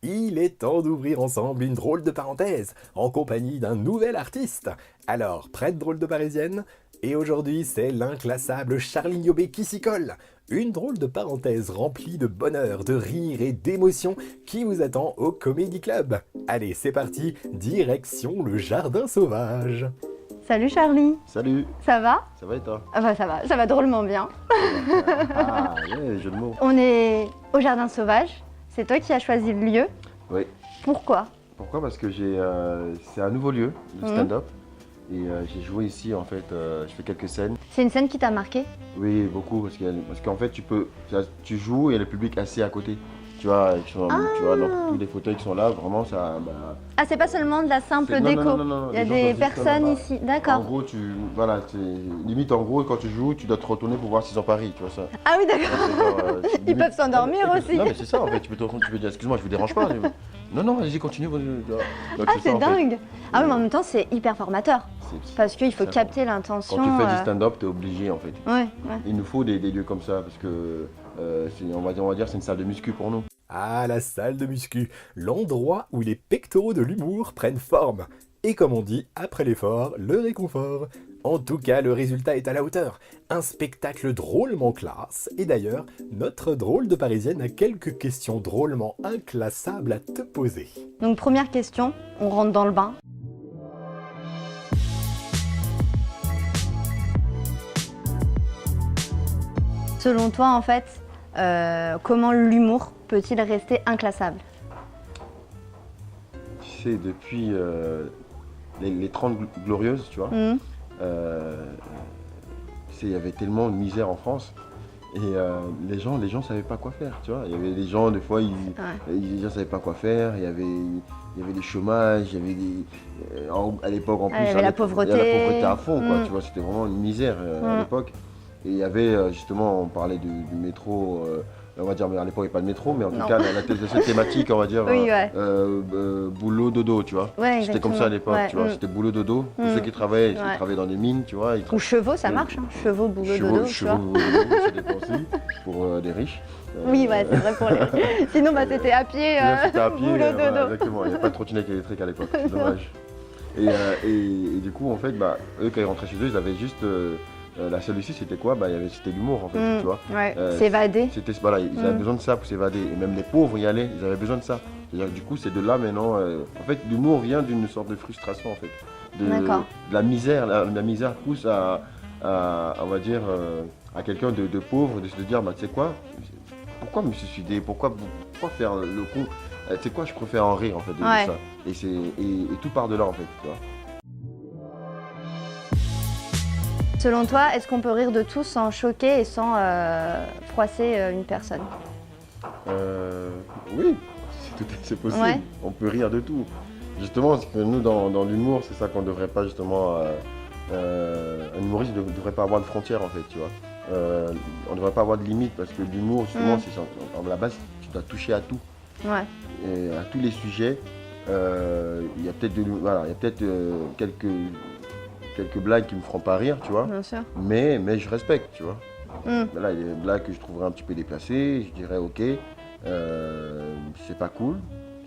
Il est temps d'ouvrir ensemble une drôle de parenthèse, en compagnie d'un nouvel artiste. Alors, prête drôle de parisienne? Et aujourd'hui, c'est l'inclassable Charlie Niobé qui s'y colle. Une drôle de parenthèse remplie de bonheur, de rire et d'émotion qui vous attend au Comedy Club. Allez, c'est parti, direction le jardin sauvage. Salut Charlie, Salut, ça va? ça va et toi? Ah bah ça va drôlement bien. Ah, ouais, jeu de mots. On est au jardin sauvage, c'est toi qui as choisi le lieu. Oui. Pourquoi? Pourquoi? Parce que c'est un nouveau lieu de stand-up. Et j'ai joué ici en fait, je fais quelques scènes. C'est une scène qui t'a marqué? Oui, beaucoup, parce qu'en fait tu joues et le public est assis à côté. Tu vois, tu vois, donc tous les fauteuils qui sont là, vraiment ça. Ah, c'est pas seulement de la simple Non, déco. non, Il y a les gens des sont juste personnes là-bas. ici, En d'accord. gros, limite en gros quand tu joues, tu dois te retourner pour voir s'ils ont pari, tu vois ça. Ah oui, d'accord. Ils Limite- peuvent s'endormir Non, mais- aussi. Non mais c'est ça en fait, tu peux te retourner, tu peux dire excuse-moi, je vous dérange pas. Non, non, allez-y, continue. Donc, Ah, ça, c'est en fait. dingue. Ah oui, mais en même temps, c'est hyper formateur. Parce qu'il faut ça. capter l'intention. Quand tu fais du stand-up, t'es obligé en fait. Ouais. Il nous faut des lieux comme ça parce que on va dire c'est une salle de muscu pour nous. Ah, la salle de muscu, l'endroit où les pectoraux de l'humour prennent forme. Et comme on dit, après l'effort, le réconfort. En tout cas, le résultat est à la hauteur. Un spectacle drôlement classe. Et d'ailleurs, notre drôle de parisienne a quelques questions drôlement inclassables à te poser. Donc première question, on rentre dans le bain. Selon toi, en fait, comment l'humour peut-il rester inclassable? Tu sais, depuis les 30 glorieuses, tu vois, Mhm. tu sais, il y avait tellement de misère en France. Et les gens savaient pas quoi faire, tu vois. Il y avait des gens, des fois, les gens savaient pas quoi faire. Il y avait des chômages, il y avait à l'époque en plus. il y avait la pauvreté. Il y avait la pauvreté à fond, quoi. Mm. Tu vois, c'était vraiment une misère à l'époque. Et il y avait justement, on parlait du métro. On va dire, mais à l'époque, il n'y avait pas de métro, mais en tout Non. cas, la thématique, on va dire, Oui, ouais. boulot, dodo, tu vois. Ouais, C'était comme ça à l'époque, exactement. tu vois. Ouais, C'était boulot, dodo. Tous Mm. ceux qui travaillaient, Ouais. ils travaillaient dans les mines, tu vois. Ou chevaux, ça marche, hein. Chevaux, boulot, dodo, tu vois. Chevaux, boulot, dodo, ça dépend aussi, pour des riches. Oui, ouais, c'est vrai pour les... Sinon, bah, c'était à pied, Là, c'était à pied, boulot, voilà, dodo. exactement. Il n'y a pas de trottinette électrique à l'époque, c'est dommage. Et du coup, en fait, eux, quand ils rentraient chez eux, ils avaient juste. La seule issue, c'était quoi? C'était l'humour, en fait, tu vois. Ouais, Euh, s'évader. Voilà, ils avaient besoin de ça pour s'évader. Et même les pauvres y allaient, ils avaient besoin de ça. C'est-à-dire que du coup, c'est de là maintenant. En fait, l'humour vient d'une sorte de frustration, en fait. D'accord. De la misère. La misère pousse on va dire, à quelqu'un de pauvre de se dire, tu sais quoi? Pourquoi me suicider? Pourquoi faire le con? Tu sais quoi? Je préfère en rire, en fait, de Ouais. ça. Et tout part de là, en fait, tu vois. Selon toi, est-ce qu'on peut rire de tout sans choquer et sans froisser une personne? Oui, c'est possible. Ouais. On peut rire de tout. Justement, c'est que nous, dans l'humour, c'est ça qu'on ne devrait pas, justement. Un humoriste ne devrait pas avoir de frontières, en fait, tu vois. On ne devrait pas avoir de limites parce que l'humour, justement, à la base, tu dois toucher à tout. Ouais. Et à tous les sujets. Il y a peut-être quelques blagues qui me feront pas rire, tu vois. Bien sûr. Mais je respecte, tu vois. Mm. Mais là, il y a des blagues que je trouverais un petit peu déplacées, je dirais ok, c'est pas cool,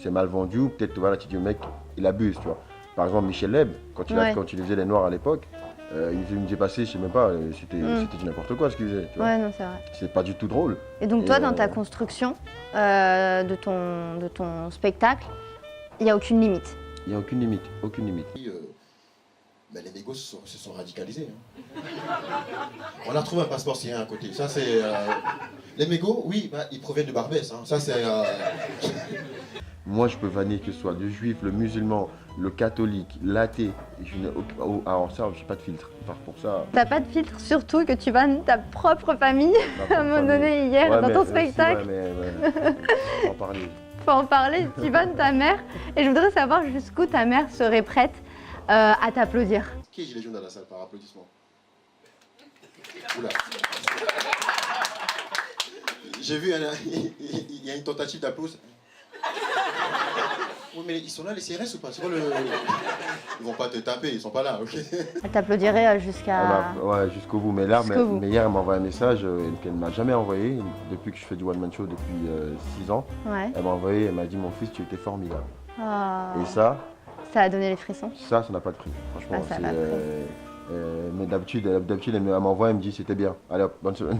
c'est mal vendu, ou peut-être voilà, tu dis le mec, il abuse, tu vois. Par exemple, Michel Leb, quand il faisait les Noirs à l'époque, il me faisait passer, je sais même pas, c'était du n'importe quoi ce qu'il faisait, tu vois. Ouais, non, c'est vrai. C'est pas du tout drôle. Et donc toi, Et, dans ta construction de ton spectacle, il n'y a aucune limite. Il n'y a aucune limite, aucune limite. Les négos se sont radicalisés. Hein. On a trouvé un passeport syrien à côté. Ça, c'est. Les mégots, oui, ils proviennent de Barbès. Hein. Ça, c'est. Moi, je peux vanner que ce soit le juif, le musulman, le catholique, l'athée. Alors ça, j'ai pas de filtre. Pour ça. T'as pas de filtre, surtout que tu vannes ta propre famille à un moment donné hier Ouais, dans mais, ton si, spectacle. on va en parler. Faut en parler, tu vannes ta mère. Et je voudrais savoir jusqu'où ta mère serait prête à t'applaudir. Qui est gilet jaune dans la salle par applaudissement? Oula. J'ai vu, il y a une tentative d'applaudissement. mais ils sont là les CRS ou pas? C'est quoi le... Ils vont pas te taper, ils sont pas là, ok? Elle t'applaudirait jusqu'à... Ouais, jusqu'au bout. Mais là, Jusqu'au bout. mais hier, elle m'a envoyé un message qu'elle ne m'a jamais envoyé depuis que je fais du one man show depuis 6 ans. Ouais. Elle m'a envoyé, elle m'a dit mon fils, tu étais formidable. Ah. Et ça Ça a donné les frissons. ça n'a pas de prix. Franchement, Ah, ça n'a pas de prix. mais d'habitude, elle m'envoie, elle me dit c'était bien. Allez hop, bonne semaine.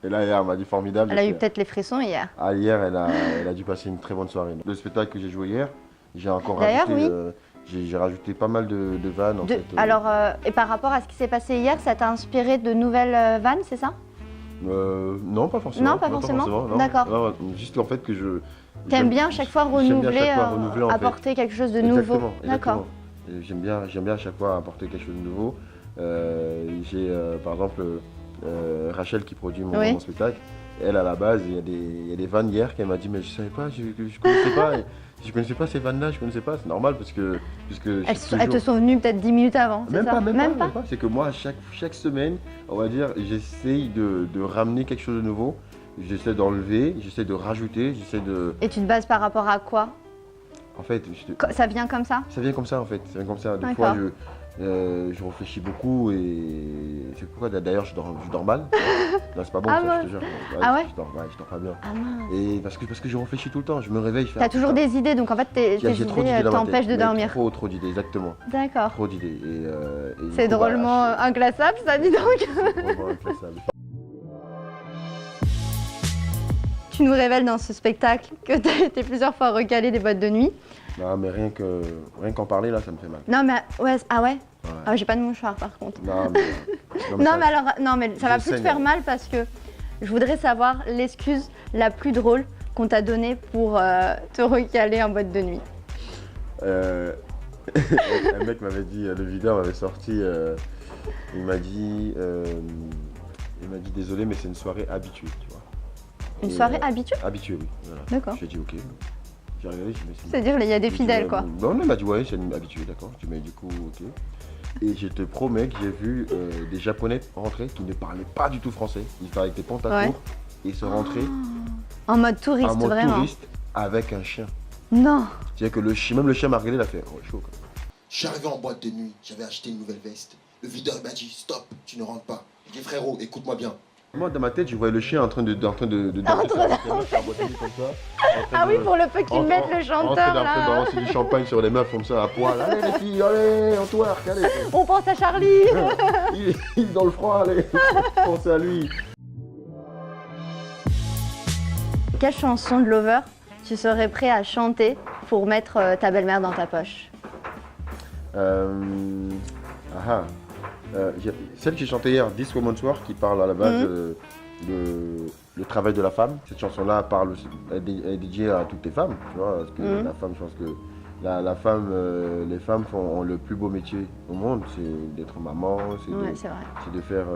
Et là, hier, elle m'a dit formidable. Elle a eu peut-être les frissons hier. Ah, hier, elle a dû passer une très bonne soirée. Le spectacle que j'ai joué hier, j'ai encore D'ailleurs, rajouté, oui. j'ai rajouté pas mal de vannes. En fait, Alors, et par rapport à ce qui s'est passé hier, ça t'a inspiré de nouvelles vannes, c'est ça? Non, pas forcément. Non, pas forcément. non. D'accord. Non, juste en fait que je. T'aimes bien à chaque fois j'aime bien renouveler, à chaque fois renouveler, en fait. apporter quelque chose de nouveau. Exactement, D'accord. exactement. Et j'aime bien à chaque fois apporter quelque chose de nouveau. J'ai par exemple Rachel qui produit Oui. mon spectacle. Elle, à la base, il y a des vannes hier qu'elle m'a dit, mais je savais pas, je connaissais pas. Je connaissais pas ces vannes-là, je connaissais pas. C'est normal parce que Elles te sont venues peut-être 10 minutes avant, c'est ça? Même pas. C'est que moi, chaque semaine, on va dire, j'essaye de ramener quelque chose de nouveau. J'essaie d'enlever, j'essaie de rajouter, j'essaie de... Et tu te bases par rapport à quoi? En fait, Ça vient comme ça? ça vient comme ça en fait. Ça vient comme ça. Des D'accord. fois, je réfléchis beaucoup et c'est pourquoi d'ailleurs je dors mal. Non, c'est pas bon Ah ça, ouais. je te jure. Ah ouais? je dors pas bien. Ah mince. Et parce que je réfléchis tout le temps. Je me réveille. T'as toujours des idées, donc en fait tes J'ai trop idées d'idées dans ma t'empêchent tête. de Mais dormir. Trop d'idées, exactement. D'accord. Trop d'idées. Et du C'est coup, drôlement inclassable, ça, dis donc. c'est vraiment inclassable. Tu nous révèles dans ce spectacle que tu as été plusieurs fois recalé des boîtes de nuit. Non, mais rien qu'en parler là, ça me fait mal. Non, mais ouais, ah ouais? Ouais. Ah, j'ai pas de mouchoir par contre. Non, mais Non, mais ça va Je plus te saigne. faire mal parce que je voudrais savoir l'excuse la plus drôle qu'on t'a donnée pour te recaler en boîte de nuit. Un mec m'avait dit, le videur m'avait sorti, il m'a dit désolé mais c'est une soirée habituée, tu vois. Une Et, soirée habituée? Habituée, oui. Voilà. D'accord. J'ai dit ok. J'ai regardé, je me suis dit, C'est-à-dire, il y a des fidèles, quoi. Non, il m'a dit ouais, c'est une habituée, d'accord. Je dis mais du coup, ok. Et je te promets que j'ai vu des Japonais rentrer qui ne parlaient pas du tout français. Ils étaient avec des pantacours et se rentraient En mode touriste, en mode vraiment. touriste avec un chien. Non. C'est-à-dire que même le chien m'a regardé, il a fait oh, chaud. Quoi. Je suis arrivé en boîte de nuit, j'avais acheté une nouvelle veste. Le videur m'a dit stop, tu ne rentres pas. J'ai dit frérot, écoute-moi bien. Moi, dans ma tête, je voyais le chien en train de danser. Ah oui, pour le peu qu'ils mettent le chanteur, En train de là. balancer du champagne sur les meufs comme ça, à poil. Allez les filles, allez, on twerk, allez. On pense à Charlie. Il est dans le froid, allez. Pensez à lui. Quelle chanson de Lover tu serais prêt à chanter pour mettre ta belle-mère dans ta poche? Celle que j'ai chantée hier, This Woman's War, qui parle à la base le travail de la femme. Cette chanson-là parle, elle est dédiée à toutes les femmes, tu vois, parce que la femme, je pense que la femme, les femmes ont le plus beau métier au monde, c'est d'être maman, c'est Ouais, c'est vrai. de faire,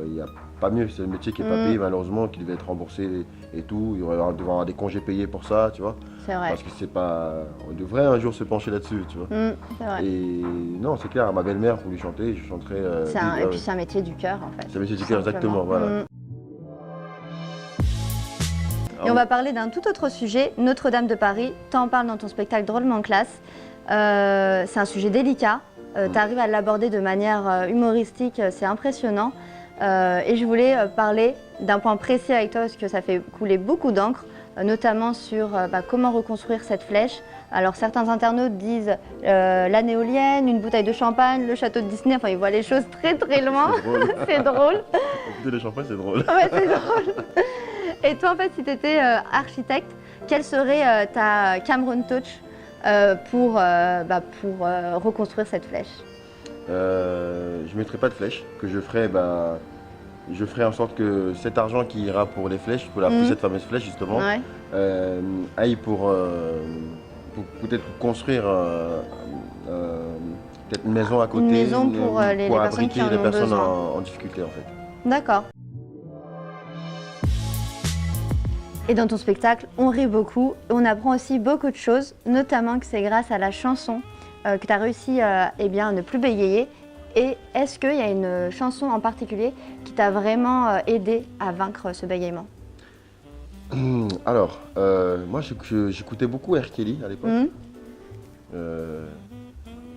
il n'y a pas mieux, c'est le métier qui n'est pas payé malheureusement, qui devait être remboursé et tout, il devrait y avoir des congés payés pour ça, tu vois. C'est vrai. Parce que c'est pas, on devrait un jour se pencher là-dessus, tu vois. C'est vrai. Et non, c'est clair, à ma belle-mère pour lui chanter, je chanterai. Et puis c'est un métier du cœur, en fait. C'est un métier du cœur, exactement, voilà. Et on va parler d'un tout autre sujet, Notre-Dame de Paris. T'en parles dans ton spectacle Drôlement classe. C'est un sujet délicat. Tu arrives à l'aborder de manière humoristique, c'est impressionnant. Et je voulais parler d'un point précis avec toi parce que ça fait couler beaucoup d'encre, notamment sur comment reconstruire cette flèche. Alors certains internautes disent l'âne éolienne, une bouteille de champagne, le château de Disney, enfin ils voient les choses très très loin. C'est drôle. Écouter le champagne, c'est drôle. Ouais, c'est drôle. Et toi, en fait, si tu étais architecte, quelle serait ta Cameron Touch pour reconstruire cette flèche? Je ne mettrai pas de flèche, que je ferai en sorte que cet argent qui ira pour les flèches, pour cette fameuse flèche justement, aille pour peut-être construire peut-être une maison à côté, une maison pour les personnes qui en abriter les ont personnes besoin. en difficulté en fait. D'accord. Et dans ton spectacle, on rit beaucoup, on apprend aussi beaucoup de choses, notamment que c'est grâce à la chanson que tu as réussi à ne plus bégayer. Et est-ce qu'il y a une chanson en particulier qui t'a vraiment aidé à vaincre ce bégaiement? Alors, moi j'écoutais beaucoup R. Kelly à l'époque.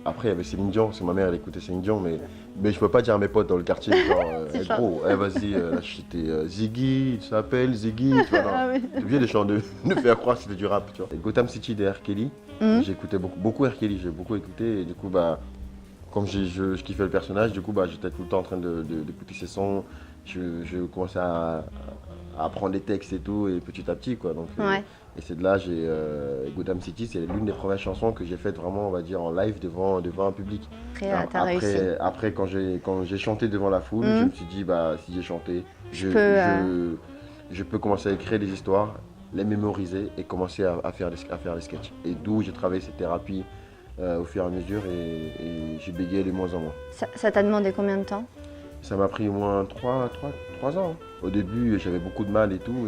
Après, il y avait Céline Dion, parce que ma mère, elle écoutait Céline Dion, mais je peux pas dire à mes potes dans le quartier, genre, C'est hey, gros, vas-y, là, j'étais Ziggy, tu t'appelles Ziggy, tu vois, non. Ah oui. J'ai obligé de faire croire que c'était du rap, tu vois. Et Gotham City de R. Kelly, j'écoutais beaucoup R. Kelly, j'ai beaucoup écouté, et du coup, bah, comme je kiffais le personnage, du coup, bah, j'étais tout le temps en train d'écouter ses sons, je commençais à apprendre les textes et tout, et petit à petit, quoi. Donc, Ouais. et c'est de là, Gotham City, c'est l'une des premières chansons que j'ai faites vraiment, on va dire, en live devant un public. Après, t'as réussi. Après, quand j'ai chanté devant la foule, je me suis dit, bah, si j'ai chanté, je peux commencer à écrire des histoires, les mémoriser et commencer à faire des sketchs. Et d'où j'ai travaillé cette thérapie au fur et à mesure et j'ai bégayé de moins en moins. Ça t'a demandé combien de temps? Ça m'a pris au moins 3 ans. Au début, j'avais beaucoup de mal et tout.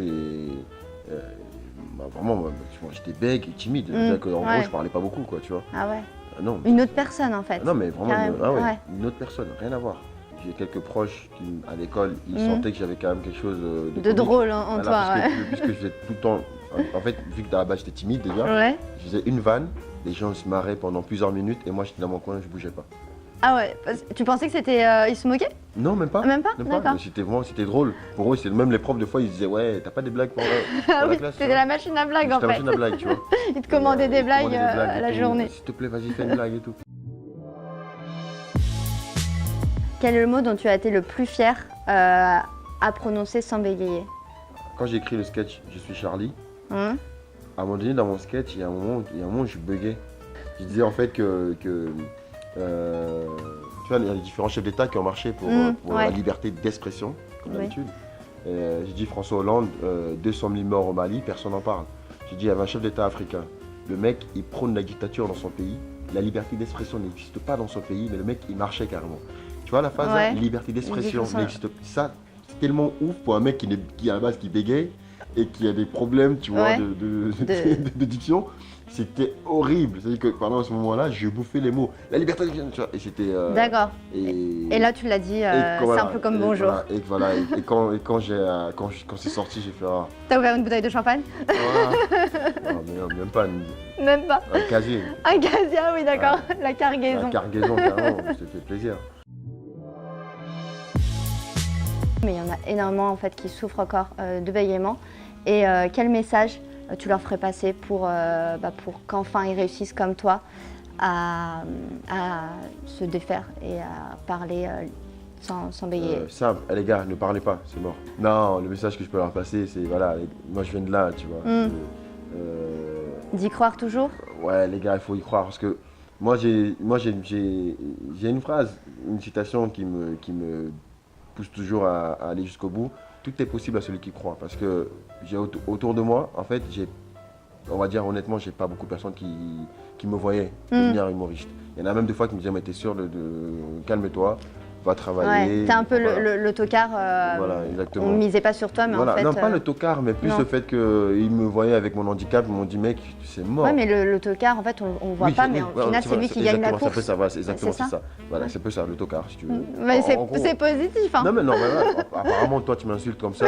Bah, vraiment, moi, j'étais bègue et timide. C'est-à-dire qu'en gros, je parlais pas beaucoup, quoi, tu vois. Ah ouais. Non. Une autre personne en fait. Non, mais vraiment, Ouais. une autre personne, rien à voir. J'ai quelques proches qui, à l'école, ils sentaient que j'avais quand même quelque chose de comique. Drôle en Voilà, toi, ouais. puisque je faisais tout le temps. En fait, vu que à la base j'étais timide déjà, Ouais. je faisais une vanne, les gens se marraient pendant plusieurs minutes et moi j'étais dans mon coin, je bougeais pas. Ah ouais, tu pensais que c'était. Ils se moquaient? Non, même pas. Même pas? D'accord. C'était drôle. Pour eux, même les profs, des fois, ils disaient, ouais, t'as pas des blagues pour Ah la oui, classe. c'était la machine à blagues en C'était la fait. machine à blagues, tu vois. Ils te commandaient des blagues et la tout. journée. S'il te plaît, vas-y, fais une blague et tout. Quel est le mot dont tu as été le plus fier à prononcer sans bégayer? Quand j'ai écrit le sketch Je suis Charlie, Hein? à un moment donné dans mon sketch, il y a un moment où je buguais. Je disais en fait que tu vois, il y a les différents chefs d'État qui ont marché pour la liberté d'expression, comme d'habitude. J'ai dit François Hollande, 200 000 morts au Mali, personne n'en parle. J'ai dit il y avait un chef d'État africain. Le mec, il prône la dictature dans son pays. La liberté d'expression n'existe pas dans son pays, mais le mec, il marchait carrément. Tu vois la phrase, là, liberté d'expression n'existe pas. Ça, c'est tellement ouf pour un mec qui à la base qui bégaye et qui a des problèmes, tu vois, de diction. C'était horrible. C'est-à-dire que pendant ce moment-là, je bouffais les mots. La liberté d'expression, tu vois, et c'était. D'accord. Et là, tu l'as dit simple comme bonjour. Voilà, et quand c'est sorti, j'ai fait. Ah, T'as ouvert une bouteille de champagne? non, même pas. Même pas. Un casier. Un casier, oui, d'accord. La cargaison. La cargaison, carrément, ça fait plaisir. Mais il y en a énormément en fait qui souffrent encore de bégaiement. Et quel message tu leur ferais passer pour qu'enfin ils réussissent comme toi à se défaire et à parler sans bégayer? Simple, les gars, ne parlez pas, c'est mort. Non, le message que je peux leur passer, c'est voilà, moi je viens de là, tu vois. D'y croire toujours? Ouais, les gars, il faut y croire parce que moi j'ai une phrase, une citation qui me pousse toujours à aller jusqu'au bout. Tout est possible à celui qui croit parce que j'ai autour de moi, en fait, on va dire honnêtement, j'ai pas beaucoup de personnes qui me voyaient devenir humoriste. Il y en a même des fois qui me disaient mais t'es sûr de calme-toi, va travailler. Ouais, t'es un peu le tocard. Voilà, exactement. On misait pas sur toi, mais voilà. en fait. Non, pas le tocard, mais plus le fait qu'ils me voyaient avec mon handicap, ils m'ont dit mec, c'est mort. Ouais, mais le tocard, en fait, on voit pas, mais au final, c'est lui qui gagne la course. C'est ça, c'est exactement ça. Voilà, c'est un peu ça, le tocard, si tu veux. Mais c'est positif, hein. Non, mais non, apparemment, toi, tu m'insultes comme ça.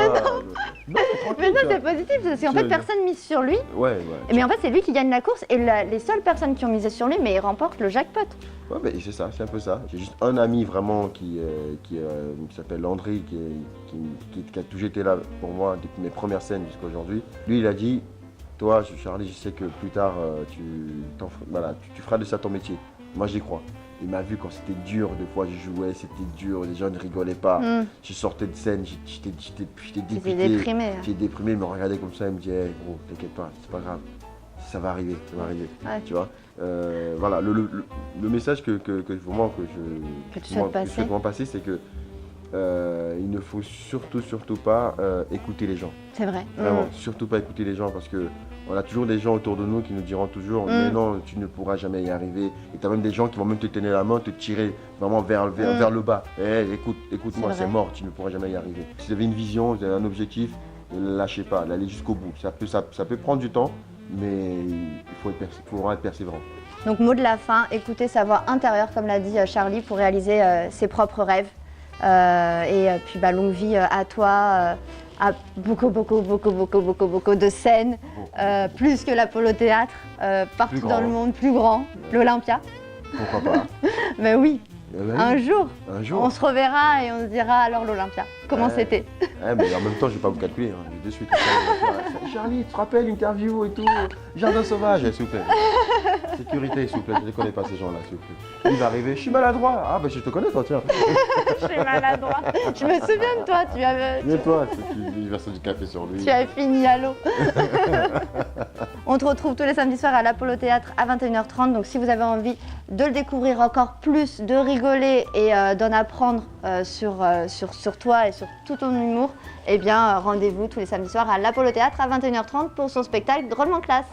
Mais non, c'est positif, parce qu'en fait, personne mise sur lui. Ouais. Mais en fait, c'est lui qui gagne la course, et les seules personnes qui ont misé sur lui, mais il remporte le jackpot. Ouais, mais c'est ça, c'est un peu ça. J'ai juste un ami vraiment qui s'appelle Landry, qui a toujours été là pour moi depuis mes premières scènes jusqu'à aujourd'hui. Lui, il a dit, toi, Charlie, je sais que plus tard, tu feras de ça ton métier. Moi, j'y crois. Il m'a vu quand c'était dur, des fois je jouais, c'était dur, les gens ne rigolaient pas. Je sortais de scène, j'étais dépité. J'étais déprimé, il me regardait comme ça, il me disait, hey, gros, t'inquiète pas, c'est pas grave. Ça va arriver, Ouais. tu vois. Voilà, le message que je souhaite passer, c'est que il ne faut surtout pas écouter les gens. C'est vrai. Vraiment, surtout pas écouter les gens parce que on a toujours des gens autour de nous qui nous diront toujours mais non, tu ne pourras jamais y arriver. Et tu as même des gens qui vont même te tenir la main, te tirer vraiment vers le bas. Écoute-moi, c'est mort, tu ne pourras jamais y arriver. Si vous avez une vision, vous avez un objectif, ne lâchez pas, allez jusqu'au bout. Ça peut prendre du temps, mais il faut être persévérant. Donc mot de la fin, écouter sa voix intérieure, comme l'a dit Charlie, pour réaliser ses propres rêves. Et puis longue vie à toi, a beaucoup de scènes, plus que l'Apollo Théâtre, partout Plus dans grand. le monde, plus grand, l'Olympia. Pourquoi pas? Mais oui, Eh ben un oui, jour, un jour. on se reverra et on se dira alors l'Olympia, comment Ouais. c'était. Mais en même temps, je vais pas vous calculer. Hein. De suite. Charlie, tu te rappelles l'interview et tout, jardin sauvage, s'il vous plaît. Sécurité, s'il vous plaît. Je ne connais pas ces gens-là, s'il vous plaît. Il va arriver. Je suis maladroit. Ah, je te connais, toi, tiens. Je suis maladroit. Je me souviens de toi, Mais toi, tu verses du café sur lui. tu as fini à l'eau. On te retrouve tous les samedis soirs à l'Apollo Théâtre à 21h30. Donc si vous avez envie de le découvrir encore plus, de rigoler et d'en apprendre sur toi et sur tout ton humour, eh bien rendez-vous tous les samedis soirs à l'Apollo Théâtre à 21h30 pour son spectacle Drôlement Classe.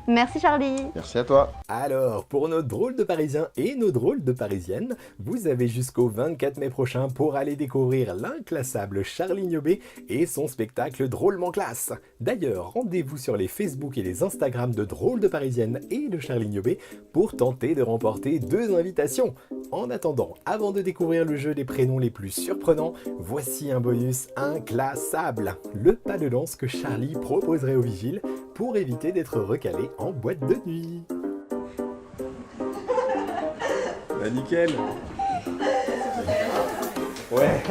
Merci Charlie. Merci à toi. Alors, pour nos drôles de Parisiens et nos drôles de Parisiennes, vous avez jusqu'au 24 mai prochain pour aller découvrir l'inclassable Charlie Niobé et son spectacle Drôlement Classe. D'ailleurs, rendez-vous sur les Facebook et les Instagram de Drôles de Parisiennes et de Charlie Niobé pour tenter de remporter 2 invitations. En attendant, avant de découvrir le jeu des prénoms les plus surprenants, voici un bonus inclassable, le pas de danse que Charlie proposerait aux vigiles pour éviter d'être recalé en boîte de nuit. Bah nickel. Ouais.